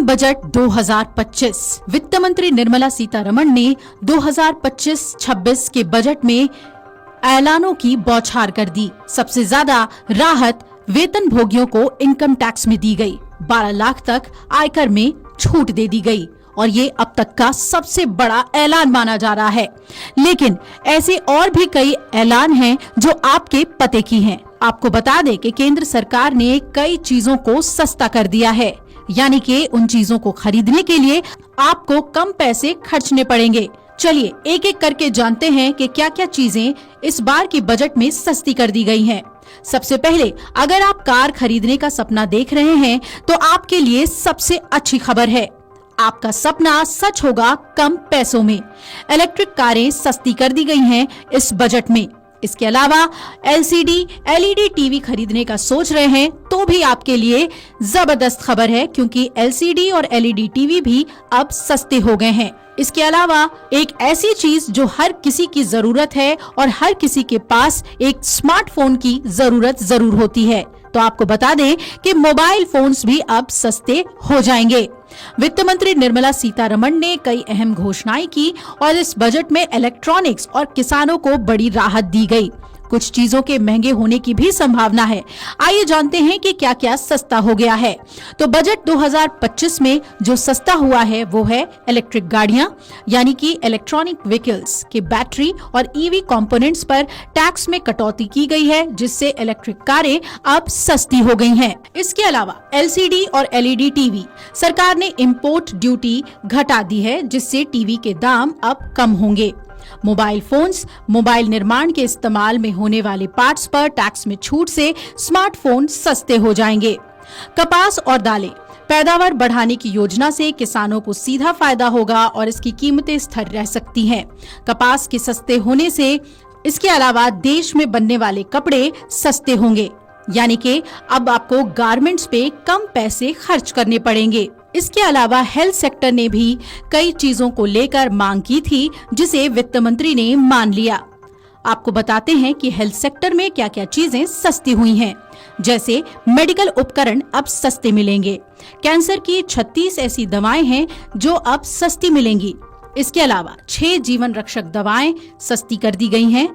Budget 2025। वित्त मंत्री निर्मला सीतारमण ने 2025-26 के बजट में ऐलानों की बौछार कर दी। सबसे ज्यादा राहत वेतन भोगियों को इनकम टैक्स में दी गई। 12 लाख तक आयकर में छूट दे दी गई और ये अब तक का सबसे बड़ा ऐलान माना जा रहा है। लेकिन ऐसे और भी कई ऐलान हैं जो आपके पते की हैं। आपको बता दें कि केंद्र सरकार ने कई चीजों को सस्ता कर दिया है, यानी कि उन चीजों को खरीदने के लिए आपको कम पैसे खर्चने पड़ेंगे। चलिए एक एक करके जानते हैं कि क्या क्या चीजें इस बार के बजट में सस्ती कर दी गई हैं। सबसे पहले, अगर आप कार खरीदने का सपना देख रहे हैं तो आपके लिए सबसे अच्छी खबर है, आपका सपना सच होगा कम पैसों में। इलेक्ट्रिक कारें सस्ती कर दी गई हैं इस बजट में। इसके अलावा LCD LED टीवी खरीदने का सोच रहे हैं तो भी आपके लिए जबरदस्त खबर है, क्योंकि LCD और LED टीवी भी अब सस्ते हो गए हैं। इसके अलावा एक ऐसी चीज जो हर किसी की जरूरत है और हर किसी के पास एक स्मार्टफोन की जरूरत जरूर होती है, तो आपको बता दें कि मोबाइल फोन्स भी अब सस्ते हो जाएंगे। वित्त मंत्री निर्मला सीतारमण ने कई अहम घोषणाएं की और इस बजट में इलेक्ट्रॉनिक्स और किसानों को बड़ी राहत दी गई। कुछ चीजों के महंगे होने की भी संभावना है। आइए जानते हैं कि क्या क्या सस्ता हो गया है। तो बजट 2025 में जो सस्ता हुआ है वो है इलेक्ट्रिक गाड़ियां, यानी कि इलेक्ट्रॉनिक व्हीकल्स के बैटरी और EV कंपोनेंट्स पर टैक्स में कटौती की गई है, जिससे इलेक्ट्रिक कारें अब सस्ती हो गई हैं। इसके अलावा LCD और LED टीवी सरकार ने इम्पोर्ट ड्यूटी घटा दी है, जिससे टीवी के दाम अब कम होंगे। मोबाइल फोन्स, मोबाइल निर्माण के इस्तेमाल में होने वाले पार्ट्स पर टैक्स में छूट से स्मार्टफोन सस्ते हो जाएंगे। कपास और दालें पैदावार बढ़ाने की योजना से किसानों को सीधा फायदा होगा और इसकी कीमतें स्थिर रह सकती हैं। कपास के सस्ते होने से इसके अलावा देश में बनने वाले कपड़े सस्ते होंगे, यानी कि अब आपको गारमेंट्स पे कम पैसे खर्च करने पड़ेंगे। इसके अलावा हेल्थ सेक्टर ने भी कई चीजों को लेकर मांग की थी, जिसे वित्त मंत्री ने मान लिया। आपको बताते हैं कि हेल्थ सेक्टर में क्या क्या चीजें सस्ती हुई हैं। जैसे मेडिकल उपकरण अब सस्ते मिलेंगे। कैंसर की 36 ऐसी दवाएं हैं जो अब सस्ती मिलेंगी। इसके अलावा 6 जीवन रक्षक दवाएं सस्ती कर दी गई हैं।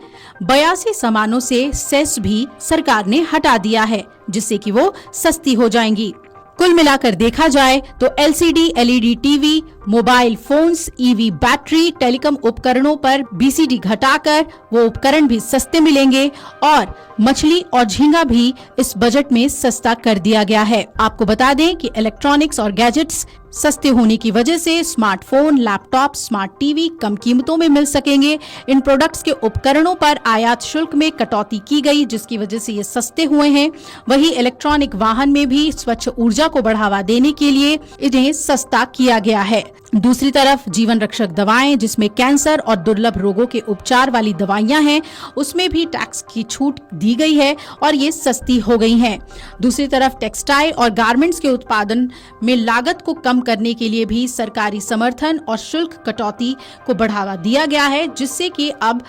82 सामानों से सेस भी सरकार ने हटा दिया है, जिससे कि वो सस्ती हो जाएंगी। कुल मिलाकर देखा जाए तो LCD LED TV, mobile phones, EV battery, telecom उपकरणों पर BCD घटाकर वो उपकरण भी सस्ते मिलेंगे और मछली और झींगा भी इस बजट में सस्ता कर दिया गया है। आपको बता दें कि इलेक्ट्रॉनिक्स और गैजेट्स सस्ते होने की वजह से स्मार्टफोन, लैपटॉप, स्मार्ट टीवी कम कीमतों में मिल सकेंगे। इन प्रोडक्ट्स के उपकरणों पर आयात शुल्क में कटौती की गई, जिसकी वजह से ये सस्ते हुए हैं। वही इलेक्ट्रॉनिक वाहन में भी स्वच्छ ऊर्जा को बढ़ावा देने के लिए इन्हें सस्ता किया गया है। दूसरी तरफ जीवन रक्षक दवाएं, जिसमें कैंसर और दुर्लभ रोगों के उपचार वाली दवाइयां हैं, उसमें भी टैक्स की छूट दी गई है और ये सस्ती हो गई हैं। दूसरी तरफ टेक्सटाइल और गारमेंट्स के उत्पादन में लागत को कम करने के लिए भी सरकारी समर्थन और शुल्क कटौती को बढ़ावा दिया गया है, जिससे कि अब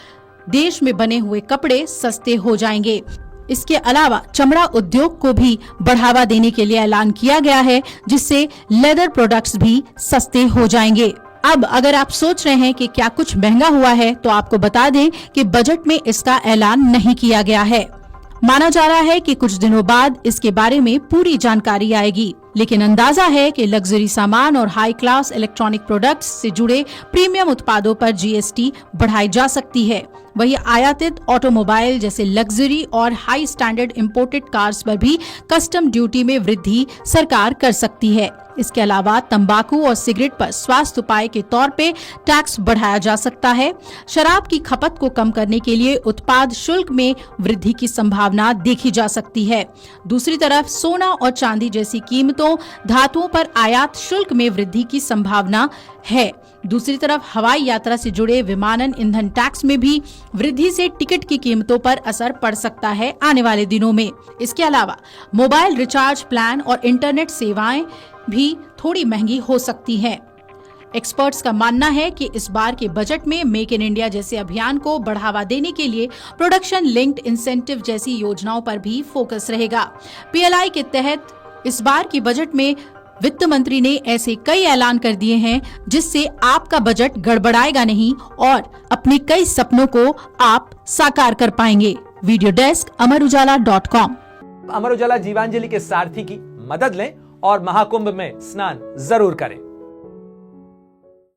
देश में बने हुए कपड़े सस्ते हो जाएंगे। इसके अलावा चमड़ा उद्योग को भी बढ़ावा देने के लिए ऐलान किया गया है, जिससे लेदर प्रोडक्ट्स भी सस्ते हो जाएंगे। अब अगर आप सोच रहे हैं कि क्या कुछ महंगा हुआ है, तो आपको बता दें कि बजट में इसका ऐलान नहीं किया गया है। माना जा रहा है कि कुछ दिनों बाद इसके बारे में पूरी जानकारी आएगी, लेकिन अंदाजा है कि लग्जरी सामान और हाई क्लास इलेक्ट्रॉनिक प्रोडक्ट्स से जुड़े प्रीमियम उत्पादों पर GST बढ़ाई जा सकती है। वही आयातित ऑटोमोबाइल जैसे लग्जरी और हाई स्टैंडर्ड इंपोर्टेड कार्स पर भी कस्टम ड्यूटी में वृद्धि सरकार कर सकती है। इसके अलावा तंबाकू और सिगरेट पर स्वास्थ्य उपाय के तौर पे टैक्स बढ़ाया जा सकता है। शराब की खपत को कम करने के लिए उत्पाद शुल्क में वृद्धि की संभावना देखी जा सकती है। दूसरी तरफ सोना और चांदी जैसी कीमतों, धातुओं पर आयात शुल्क में वृद्धि की संभावना है। दूसरी तरफ हवाई यात्रा से जुड़े विमानन ईंधन टैक्स में भी वृद्धि से टिकट की कीमतों पर असर पड़ सकता है आने वाले दिनों में। इसके अलावा मोबाइल रिचार्ज प्लान और इंटरनेट सेवाएं भी थोड़ी महंगी हो सकती हैं। एक्सपर्ट्स का मानना है कि इस बार के बजट में मेक इन इंडिया जैसे अभियान को बढ़ावा देने के लिए प्रोडक्शन लिंक्ड इंसेंटिव जैसी योजनाओं पर भी फोकस रहेगा। PLI के तहत इस बार के बजट में वित्त मंत्री ने ऐसे कई ऐलान कर दिए हैं जिससे आपका बजट गड़बड़ाएगा नहीं और अपने कई सपनों को आप साकार कर पाएंगे। Video desk अमरउजाला.com। अमर उजाला जीवांजलि के सारथी की मदद लें और महाकुंभ में स्नान जरूर करें।